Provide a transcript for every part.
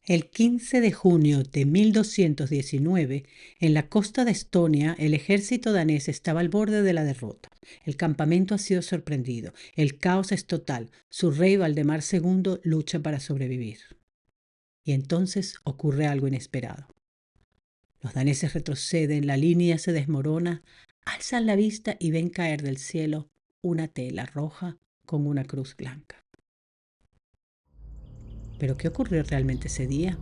El 15 de junio de 1219, en la costa de Estonia, el ejército danés estaba al borde de la derrota. El campamento ha sido sorprendido. El caos es total. Su rey Valdemar II lucha para sobrevivir. Y entonces ocurre algo inesperado. Los daneses retroceden, la línea se desmorona, alzan la vista y ven caer del cielo una tela roja con una cruz blanca. ¿Pero qué ocurrió realmente ese día?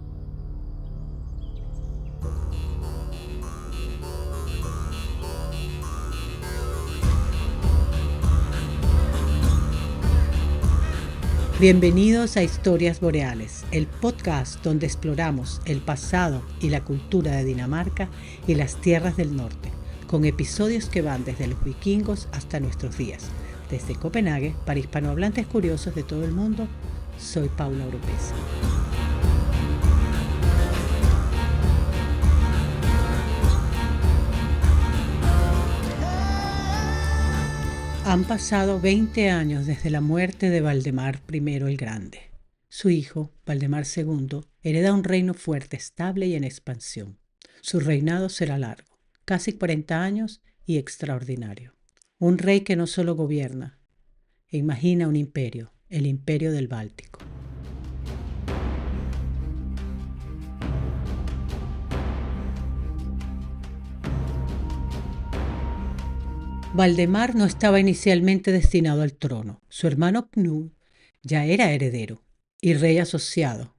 Bienvenidos a Historias Boreales, el podcast donde exploramos el pasado y la cultura de Dinamarca y las tierras del norte, con episodios que van desde los vikingos hasta nuestros días. Desde Copenhague, para hispanohablantes curiosos de todo el mundo, soy Paula Oropesa. Han pasado 20 años desde la muerte de Valdemar I el Grande. Su hijo, Valdemar II, hereda un reino fuerte, estable y en expansión. Su reinado será largo, casi 40 años y extraordinario. Un rey que no solo gobierna, imagina un imperio, el Imperio del Báltico. Valdemar no estaba inicialmente destinado al trono. Su hermano Knud ya era heredero y rey asociado,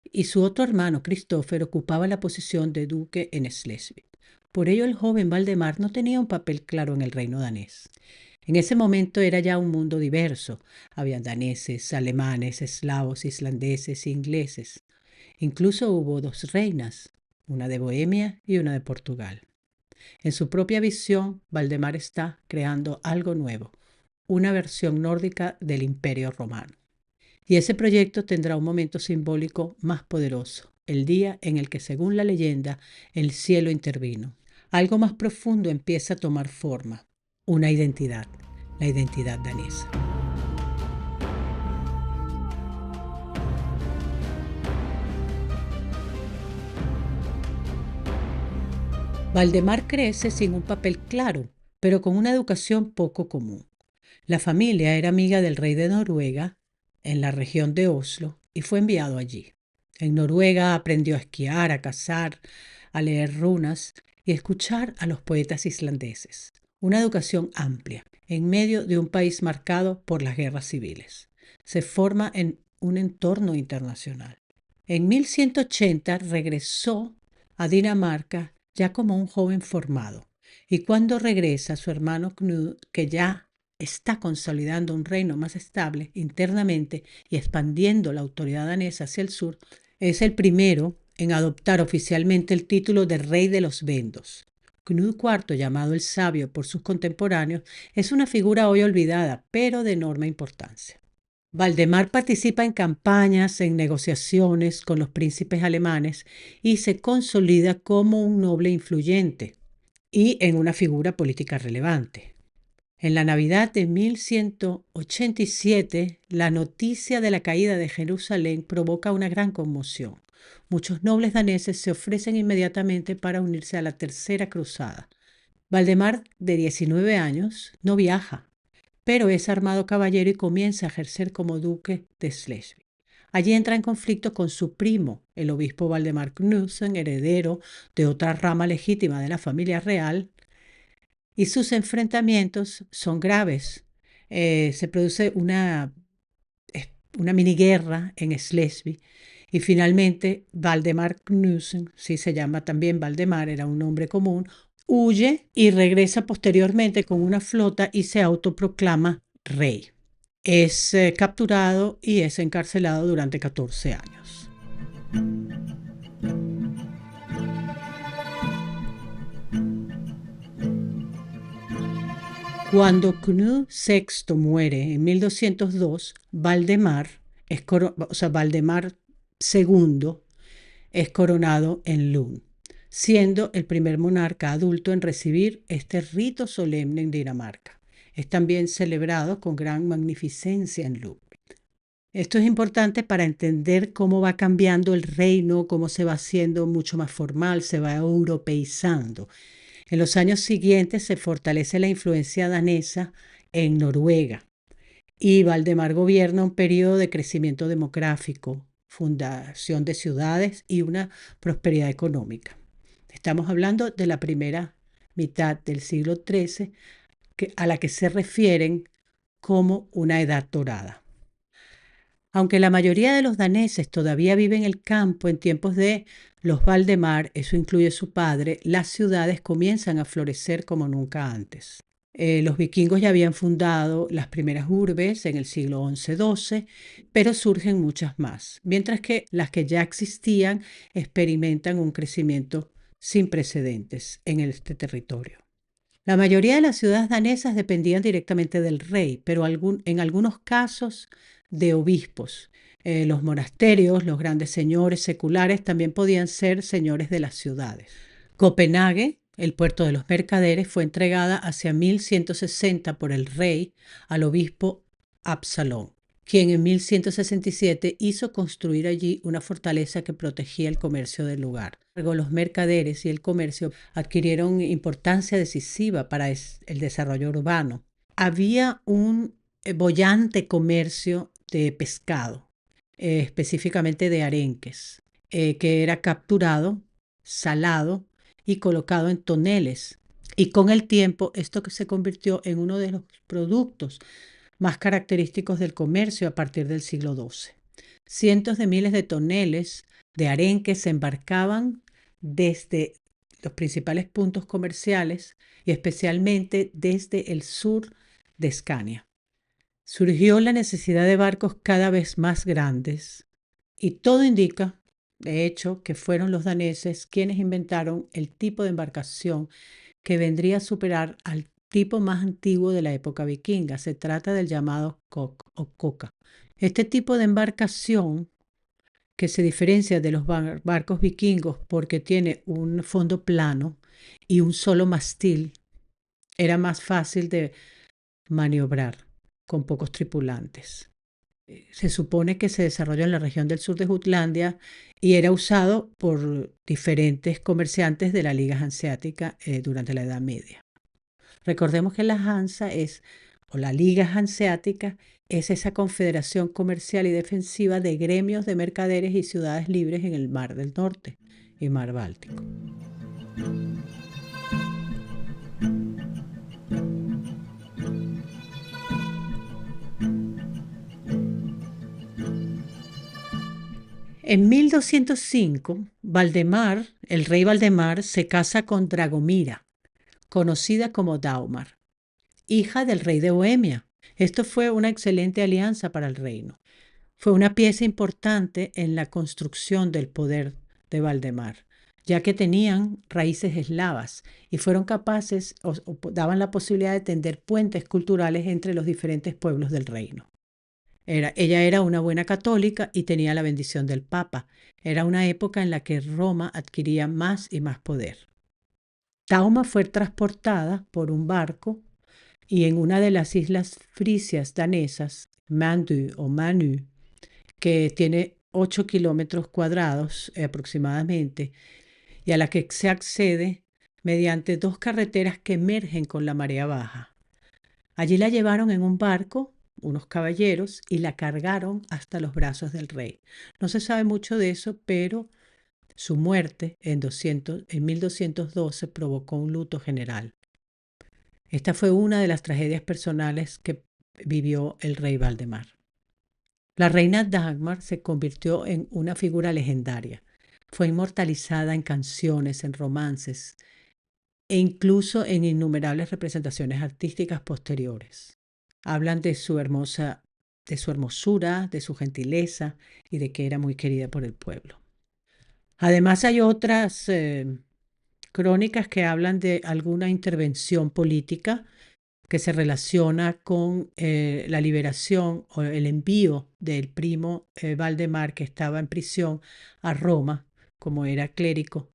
y su otro hermano, Christopher, ocupaba la posición de duque en Schleswig. Por ello, el joven Valdemar no tenía un papel claro en el reino danés. En ese momento era ya un mundo diverso. Había daneses, alemanes, eslavos, islandeses e ingleses. Incluso hubo dos reinas, una de Bohemia y una de Portugal. En su propia visión, Valdemar está creando algo nuevo, una versión nórdica del Imperio Romano. Y ese proyecto tendrá un momento simbólico más poderoso, el día en el que, según la leyenda, el cielo intervino. Algo más profundo empieza a tomar forma, una identidad, la identidad danesa. Valdemar crece sin un papel claro, pero con una educación poco común. La familia era amiga del rey de Noruega, en la región de Oslo, y fue enviado allí. En Noruega aprendió a esquiar, a cazar, a leer runas y a escuchar a los poetas islandeses. Una educación amplia, en medio de un país marcado por las guerras civiles. Se forma en un entorno internacional. En 1180 regresó a Dinamarca ya como un joven formado. Y cuando regresa, su hermano Knud, que ya está consolidando un reino más estable internamente y expandiendo la autoridad danesa hacia el sur, es el primero en adoptar oficialmente el título de rey de los Vendos. Knud IV, llamado el Sabio por sus contemporáneos, es una figura hoy olvidada, pero de enorme importancia. Valdemar participa en campañas, en negociaciones con los príncipes alemanes y se consolida como un noble influyente y en una figura política relevante. En la Navidad de 1187, la noticia de la caída de Jerusalén provoca una gran conmoción. Muchos nobles daneses se ofrecen inmediatamente para unirse a la Tercera Cruzada. Valdemar, de 19 años, no viaja, pero es armado caballero y comienza a ejercer como duque de Schleswig. Allí entra en conflicto con su primo, el obispo Valdemar Knudsen, heredero de otra rama legítima de la familia real, y sus enfrentamientos son graves. Se produce una mini guerra en Schleswig y finalmente Valdemar Knudsen, sí se llama también Valdemar, era un nombre común, huye y regresa posteriormente con una flota y se autoproclama rey. Es capturado y es encarcelado durante 14 años. Cuando Knud VI muere en 1202, Valdemar II es coronado en Lund, siendo el primer monarca adulto en recibir este rito solemne en Dinamarca. Es también celebrado con gran magnificencia en Lund. Esto es importante para entender cómo va cambiando el reino, cómo se va haciendo mucho más formal, se va europeizando. En los años siguientes se fortalece la influencia danesa en Noruega y Valdemar gobierna un periodo de crecimiento demográfico, fundación de ciudades y una prosperidad económica. Estamos hablando de la primera mitad del siglo XIII, a la que se refieren como una edad dorada. Aunque la mayoría de los daneses todavía viven en el campo en tiempos de los Valdemar, eso incluye su padre, las ciudades comienzan a florecer como nunca antes. Los vikingos ya habían fundado las primeras urbes en el siglo XI-XII, pero surgen muchas más, mientras que las que ya existían experimentan un crecimiento sin precedentes en este territorio. La mayoría de las ciudades danesas dependían directamente del rey, pero en algunos casos de obispos. Los monasterios, los grandes señores seculares también podían ser señores de las ciudades. Copenhague, el puerto de los mercaderes, fue entregada hacia 1160 por el rey al obispo Absalón, quien en 1167 hizo construir allí una fortaleza que protegía el comercio del lugar. Luego, los mercaderes y el comercio adquirieron importancia decisiva para el desarrollo urbano. Había un boyante comercio de pescado, específicamente de arenques, que era capturado, salado y colocado en toneles. Y con el tiempo esto que se convirtió en uno de los productos más característicos del comercio a partir del siglo XII. Cientos de miles de toneles de arenques se embarcaban desde los principales puntos comerciales y especialmente desde el sur de Escania. Surgió la necesidad de barcos cada vez más grandes y todo indica, de hecho, que fueron los daneses quienes inventaron el tipo de embarcación que vendría a superar al tipo más antiguo de la época vikinga. Se trata del llamado kok o coca. Este tipo de embarcación, que se diferencia de los barcos vikingos porque tiene un fondo plano y un solo mastil, era más fácil de maniobrar con pocos tripulantes. Se supone que se desarrolló en la región del sur de Jutlandia y era usado por diferentes comerciantes de la Liga Hanseática durante la Edad Media. Recordemos que la Hansa o la Liga Hanseática, es esa confederación comercial y defensiva de gremios de mercaderes y ciudades libres en el Mar del Norte y Mar Báltico. En 1205, Valdemar, el rey Valdemar, se casa con Dragomira, conocida como Daumar, hija del rey de Bohemia. Esto fue una excelente alianza para el reino. Fue una pieza importante en la construcción del poder de Valdemar, ya que tenían raíces eslavas y fueron capaces o daban la posibilidad de tender puentes culturales entre los diferentes pueblos del reino. Ella era una buena católica y tenía la bendición del Papa. Era una época en la que Roma adquiría más y más poder. Dauma fue transportada por un barco y en una de las islas frisias danesas, Mandu o Manu, que tiene 8 kilómetros cuadrados aproximadamente, y a la que se accede mediante 2 carreteras que emergen con la marea baja. Allí la llevaron en un barco unos caballeros y la cargaron hasta los brazos del rey. No se sabe mucho de eso, pero su muerte en 1212 provocó un luto general. Esta fue una de las tragedias personales que vivió el rey Valdemar. La reina Dagmar se convirtió en una figura legendaria. Fue inmortalizada en canciones, en romances e incluso en innumerables representaciones artísticas posteriores. Hablan de su hermosura, de su gentileza y de que era muy querida por el pueblo. Además hay otras crónicas que hablan de alguna intervención política que se relaciona con la liberación o el envío del primo Valdemar, que estaba en prisión, a Roma, como era clérigo,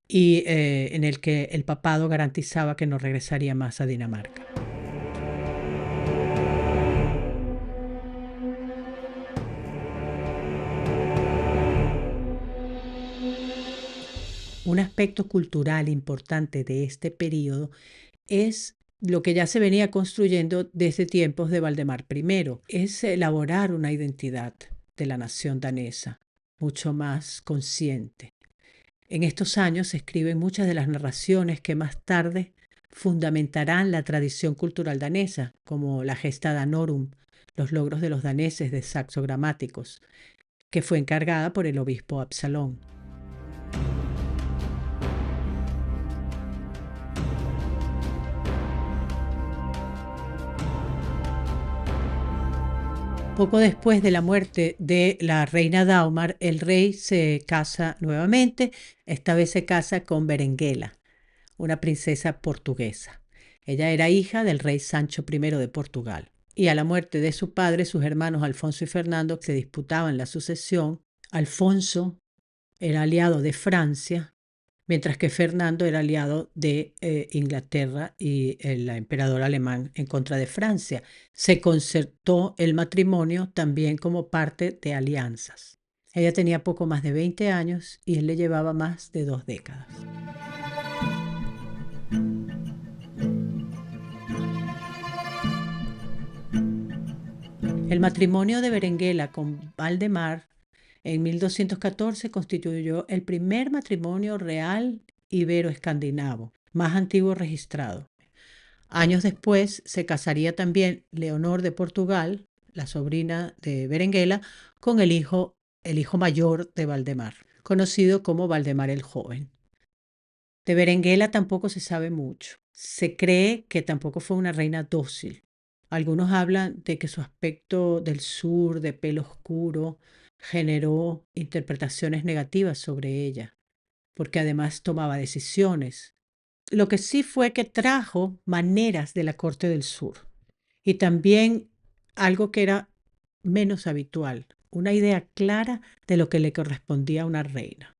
y en el que el papado garantizaba que no regresaría más a Dinamarca. Un aspecto cultural importante de este periodo es lo que ya se venía construyendo desde tiempos de Valdemar I, es elaborar una identidad de la nación danesa, mucho más consciente. En estos años se escriben muchas de las narraciones que más tarde fundamentarán la tradición cultural danesa, como la Gesta Danorum, los logros de los daneses de Saxo Gramáticos, que fue encargada por el obispo Absalón. Poco después de la muerte de la reina Daumar, el rey se casa nuevamente. Esta vez se casa con Berenguela, una princesa portuguesa. Ella era hija del rey Sancho I de Portugal. Y a la muerte de su padre, sus hermanos Alfonso y Fernando se disputaban la sucesión. Alfonso era aliado de Francia, mientras que Fernando era aliado de Inglaterra y el emperador alemán en contra de Francia. Se concertó el matrimonio también como parte de alianzas. Ella tenía poco más de 20 años y él le llevaba más de 2 décadas. El matrimonio de Berenguela con Valdemar en 1214 constituyó el primer matrimonio real ibero-escandinavo, más antiguo registrado. Años después se casaría también Leonor de Portugal, la sobrina de Berenguela, con el hijo mayor de Valdemar, conocido como Valdemar el Joven. De Berenguela tampoco se sabe mucho. Se cree que tampoco fue una reina dócil. Algunos hablan de que su aspecto del sur, de pelo oscuro, generó interpretaciones negativas sobre ella, porque además tomaba decisiones. Lo que sí fue que trajo maneras de la corte del sur y también algo que era menos habitual, una idea clara de lo que le correspondía a una reina.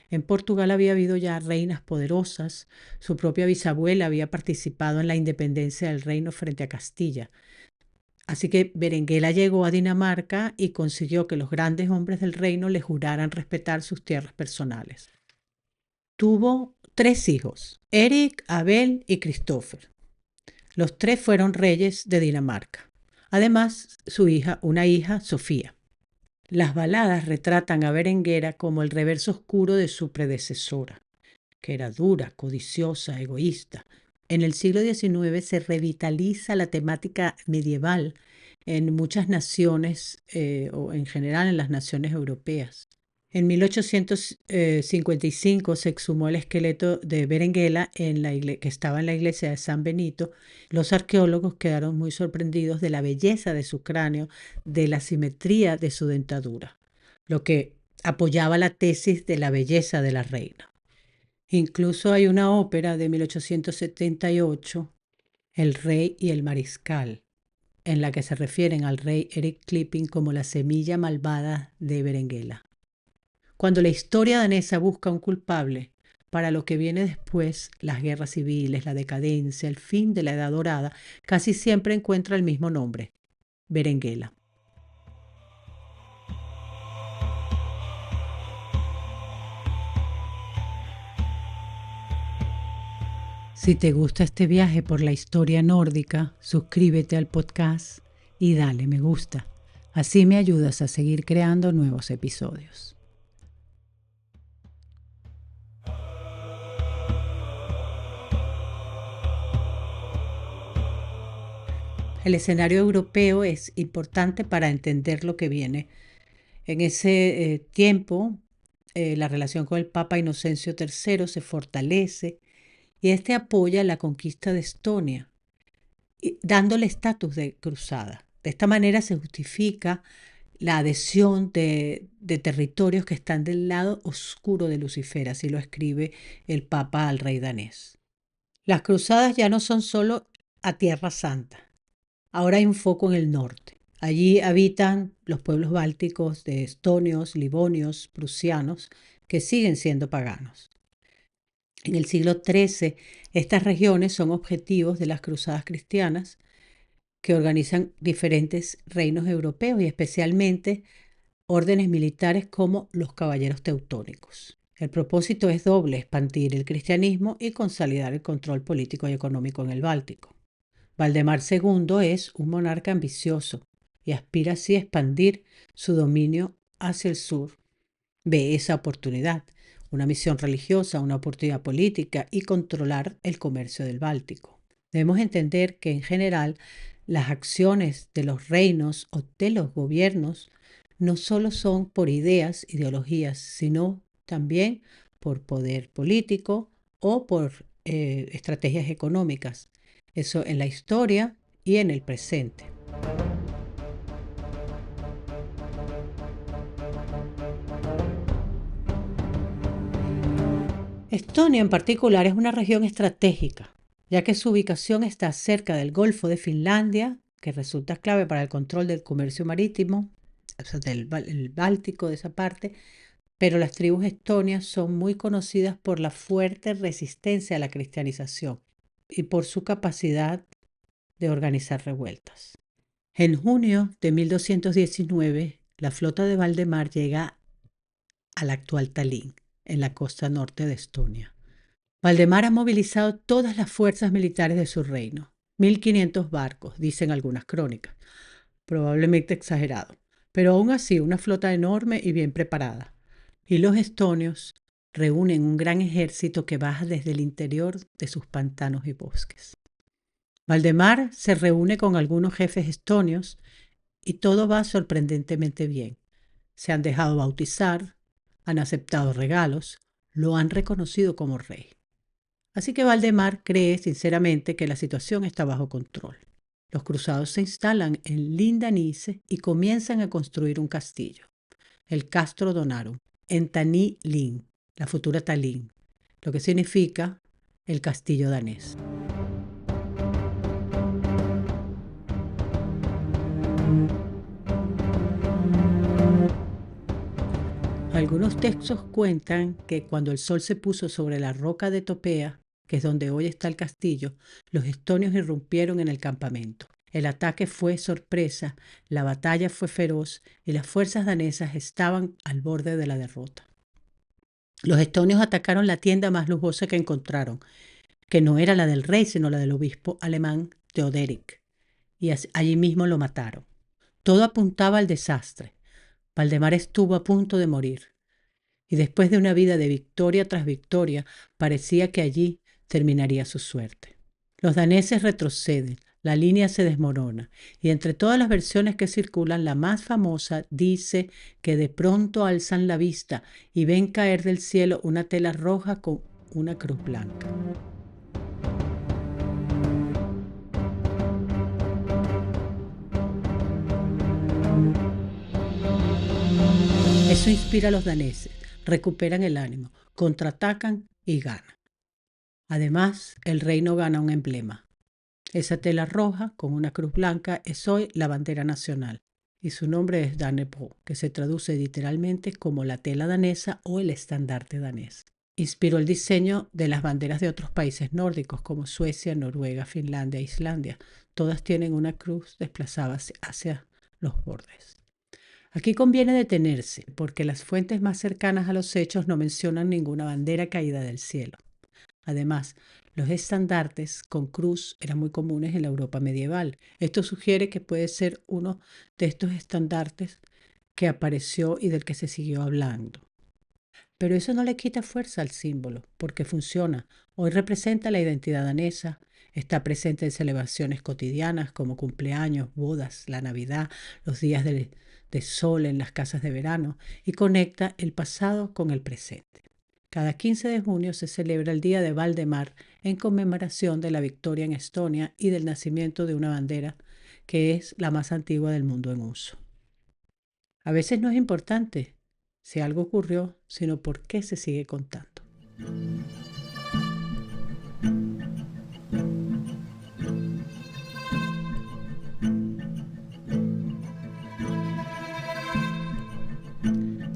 En Portugal había habido ya reinas poderosas, su propia bisabuela había participado en la independencia del reino frente a Castilla. Así que Berenguela llegó a Dinamarca y consiguió que los grandes hombres del reino le juraran respetar sus tierras personales. Tuvo 3 hijos, Eric, Abel y Christopher. Los 3 fueron reyes de Dinamarca. Además, una hija, Sofía. Las baladas retratan a Berenguera como el reverso oscuro de su predecesora, que era dura, codiciosa, egoísta. En el siglo XIX se revitaliza la temática medieval en muchas naciones o en general en las naciones europeas. En 1855 se exhumó el esqueleto de Berenguela que estaba en la iglesia de San Benito. Los arqueólogos quedaron muy sorprendidos de la belleza de su cráneo, de la simetría de su dentadura, lo que apoyaba la tesis de la belleza de la reina. Incluso hay una ópera de 1878, El rey y el mariscal, en la que se refieren al rey Eric Klipping como la semilla malvada de Berenguela. Cuando la historia danesa busca un culpable para lo que viene después, las guerras civiles, la decadencia, el fin de la Edad Dorada, casi siempre encuentra el mismo nombre, Berenguela. Si te gusta este viaje por la historia nórdica, suscríbete al podcast y dale me gusta. Así me ayudas a seguir creando nuevos episodios. El escenario europeo es importante para entender lo que viene. En ese tiempo, la relación con el Papa Inocencio III se fortalece y este apoya la conquista de Estonia, dándole estatus de cruzada. De esta manera se justifica la adhesión de territorios que están del lado oscuro de Lucifer, así lo escribe el Papa al rey danés. Las cruzadas ya no son solo a Tierra Santa. Ahora hay un foco en el norte. Allí habitan los pueblos bálticos de estonios, livonios, prusianos, que siguen siendo paganos. En el siglo XIII, estas regiones son objetivos de las cruzadas cristianas que organizan diferentes reinos europeos y especialmente órdenes militares como los caballeros teutónicos. El propósito es doble: expandir el cristianismo y consolidar el control político y económico en el Báltico. Valdemar II es un monarca ambicioso y aspira así a expandir su dominio hacia el sur. Ve esa oportunidad, una misión religiosa, una oportunidad política y controlar el comercio del Báltico. Debemos entender que en general las acciones de los reinos o de los gobiernos no solo son por ideas, ideologías, sino también por poder político o por estrategias económicas. Eso en la historia y en el presente. Estonia en particular es una región estratégica, ya que su ubicación está cerca del Golfo de Finlandia, que resulta clave para el control del comercio marítimo, o sea, el Báltico, de esa parte, pero las tribus estonias son muy conocidas por la fuerte resistencia a la cristianización y por su capacidad de organizar revueltas. En junio de 1219, la flota de Valdemar llega al actual Tallinn, en la costa norte de Estonia. Valdemar ha movilizado todas las fuerzas militares de su reino, 1500 barcos, dicen algunas crónicas, probablemente exagerado, pero aún así una flota enorme y bien preparada. Y los estonios reúnen un gran ejército que baja desde el interior de sus pantanos y bosques. Valdemar se reúne con algunos jefes estonios y todo va sorprendentemente bien. Se han dejado bautizar, han aceptado regalos, lo han reconocido como rey. Así que Valdemar cree sinceramente que la situación está bajo control. Los cruzados se instalan en Lindanice y comienzan a construir un castillo, el Castro Donarum, en Tani-Lin, la futura Tallinn, lo que significa el castillo danés. Algunos textos cuentan que cuando el sol se puso sobre la roca de Topea, que es donde hoy está el castillo, los estonios irrumpieron en el campamento. El ataque fue sorpresa, la batalla fue feroz y las fuerzas danesas estaban al borde de la derrota. Los estonios atacaron la tienda más lujosa que encontraron, que no era la del rey, sino la del obispo alemán Theoderic, y allí mismo lo mataron. Todo apuntaba al desastre. Valdemar estuvo a punto de morir. Y después de una vida de victoria tras victoria, parecía que allí terminaría su suerte. Los daneses retroceden, la línea se desmorona, y entre todas las versiones que circulan, la más famosa dice que de pronto alzan la vista y ven caer del cielo una tela roja con una cruz blanca. Eso inspira a los daneses, recuperan el ánimo, contraatacan y ganan. Además, el reino gana un emblema. Esa tela roja con una cruz blanca es hoy la bandera nacional y su nombre es Dannebrog, que se traduce literalmente como la tela danesa o el estandarte danés. Inspiró el diseño de las banderas de otros países nórdicos como Suecia, Noruega, Finlandia e Islandia. Todas tienen una cruz desplazada hacia los bordes. Aquí conviene detenerse porque las fuentes más cercanas a los hechos no mencionan ninguna bandera caída del cielo. Además, los estandartes con cruz eran muy comunes en la Europa medieval. Esto sugiere que puede ser uno de estos estandartes que apareció y del que se siguió hablando. Pero eso no le quita fuerza al símbolo, porque funciona. Hoy representa la identidad danesa, está presente en celebraciones cotidianas como cumpleaños, bodas, la Navidad, los días de sol en las casas de verano y conecta el pasado con el presente. Cada 15 de junio se celebra el Día de Valdemar en conmemoración de la victoria en Estonia y del nacimiento de una bandera que es la más antigua del mundo en uso. A veces no es importante si algo ocurrió, sino por qué se sigue contando.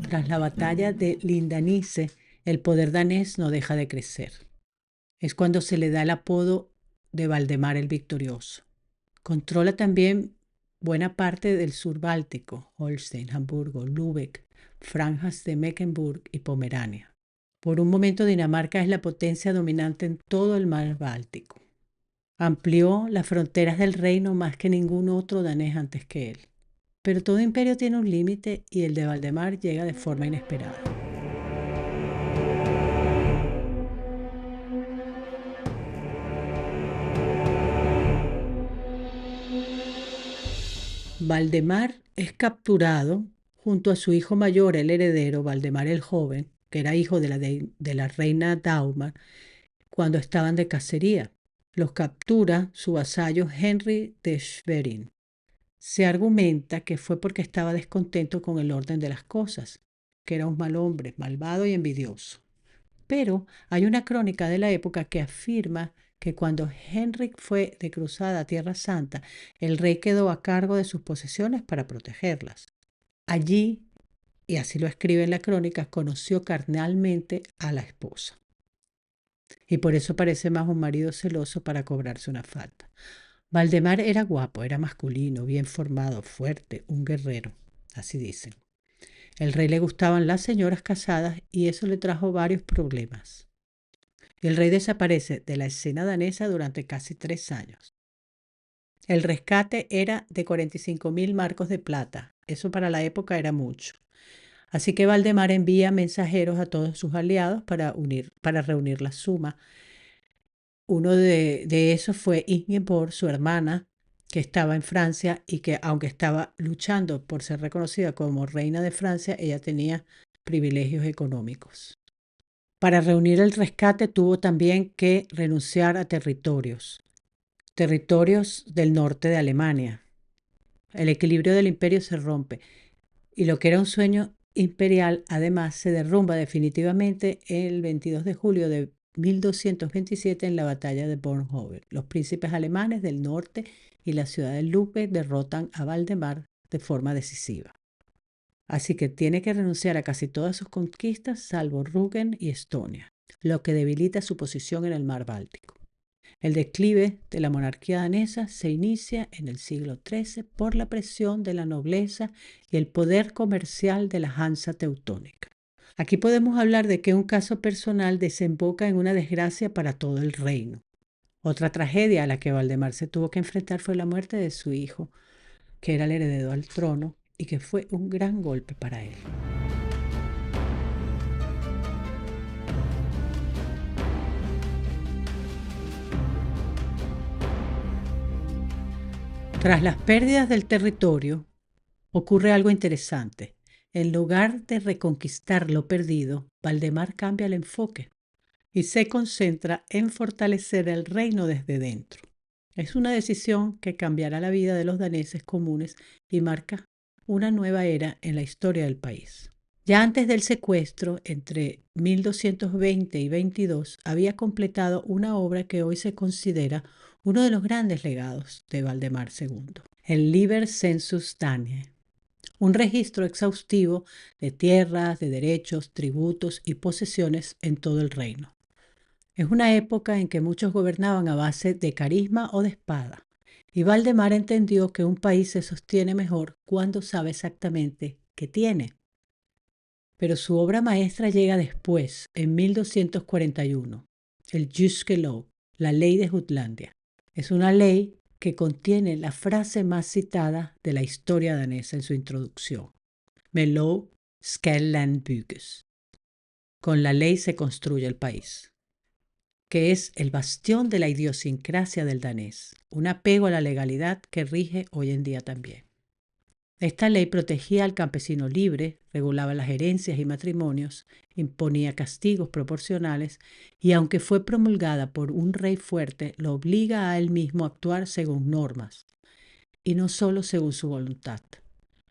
Tras la batalla de Lindanice, el poder danés no deja de crecer. Es cuando se le da el apodo de Valdemar el Victorioso. Controla también buena parte del sur báltico, Holstein, Hamburgo, Lübeck, franjas de Mecklenburg y Pomerania. Por un momento Dinamarca es la potencia dominante en todo el mar Báltico. Amplió las fronteras del reino más que ningún otro danés antes que él. Pero todo imperio tiene un límite y el de Valdemar llega de forma inesperada. Valdemar es capturado junto a su hijo mayor, el heredero, Valdemar el Joven, que era hijo de la reina Daumar, cuando estaban de cacería. Los captura su vasallo Henry de Schwerin. Se argumenta que fue porque estaba descontento con el orden de las cosas, que era un mal hombre, malvado y envidioso. Pero hay una crónica de la época que afirma que cuando Henrik fue de cruzada a Tierra Santa, el rey quedó a cargo de sus posesiones para protegerlas. Allí, y así lo escribe en la crónica, conoció carnalmente a la esposa. Y por eso parece más un marido celoso para cobrarse una falta. Valdemar era guapo, era masculino, bien formado, fuerte, un guerrero, así dicen. El rey le gustaban las señoras casadas y eso le trajo varios problemas. El rey desaparece de la escena danesa durante casi 3 años. El rescate era de 45.000 marcos de plata. Eso para la época era mucho. Así que Valdemar envía mensajeros a todos sus aliados para reunir la suma. Uno de esos fue Ingeborg, su hermana, que estaba en Francia y que, aunque estaba luchando por ser reconocida como reina de Francia, ella tenía privilegios económicos. Para reunir el rescate tuvo también que renunciar a territorios del norte de Alemania. El equilibrio del imperio se rompe y lo que era un sueño imperial además se derrumba definitivamente el 22 de julio de 1227 en la batalla de Bornhoven. Los príncipes alemanes del norte y la ciudad de Lübeck derrotan a Valdemar de forma decisiva. Así que tiene que renunciar a casi todas sus conquistas salvo Rügen y Estonia, lo que debilita su posición en el mar Báltico. El declive de la monarquía danesa se inicia en el siglo XIII por la presión de la nobleza y el poder comercial de la Hansa teutónica. Aquí podemos hablar de que un caso personal desemboca en una desgracia para todo el reino. Otra tragedia a la que Valdemar se tuvo que enfrentar fue la muerte de su hijo, que era el heredero al trono y que fue un gran golpe para él. Tras las pérdidas del territorio, ocurre algo interesante. En lugar de reconquistar lo perdido, Valdemar cambia el enfoque y se concentra en fortalecer el reino desde dentro. Es una decisión que cambiará la vida de los daneses comunes y marca una nueva era en la historia del país. Ya antes del secuestro, entre 1220 y 22, había completado una obra que hoy se considera uno de los grandes legados de Valdemar II, el Liber Census Daniae, un registro exhaustivo de tierras, de derechos, tributos y posesiones en todo el reino. Es una época en que muchos gobernaban a base de carisma o de espada, y Valdemar entendió que un país se sostiene mejor cuando sabe exactamente qué tiene. Pero su obra maestra llega después, en 1241, el Jyske Lov, la ley de Jutlandia. Es una ley que contiene la frase más citada de la historia danesa en su introducción. Med lov skal land bygges. Con la ley se construye el país, que es el bastión de la idiosincrasia del danés, un apego a la legalidad que rige hoy en día también. Esta ley protegía al campesino libre, regulaba las herencias y matrimonios, imponía castigos proporcionales y, aunque fue promulgada por un rey fuerte, lo obliga a él mismo a actuar según normas y no solo según su voluntad.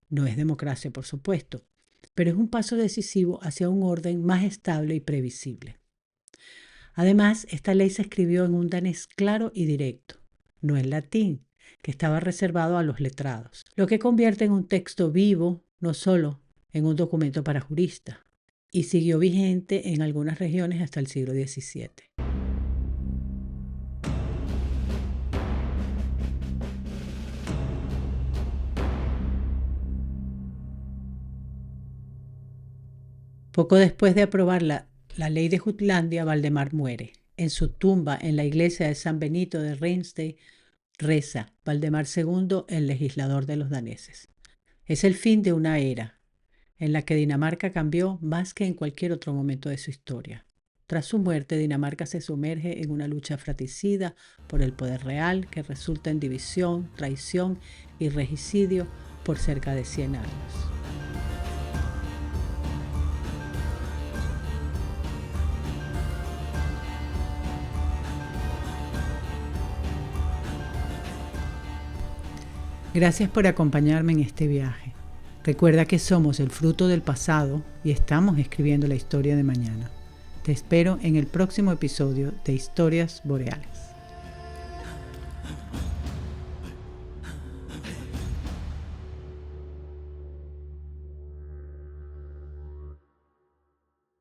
No es democracia, por supuesto, pero es un paso decisivo hacia un orden más estable y previsible. Además, esta ley se escribió en un danés claro y directo, no en latín, que estaba reservado a los letrados, lo que convierte en un texto vivo, no solo en un documento para juristas, y siguió vigente en algunas regiones hasta el siglo XVII. Poco después de aprobar la la ley de Jutlandia, Valdemar muere. En su tumba en la iglesia de San Benito de Reinstein reza Valdemar II, el legislador de los daneses. Es el fin de una era en la que Dinamarca cambió más que en cualquier otro momento de su historia. Tras su muerte, Dinamarca se sumerge en una lucha fratricida por el poder real que resulta en división, traición y regicidio por cerca de 100 años. Gracias por acompañarme en este viaje. Recuerda que somos el fruto del pasado y estamos escribiendo la historia de mañana. Te espero en el próximo episodio de Historias Boreales.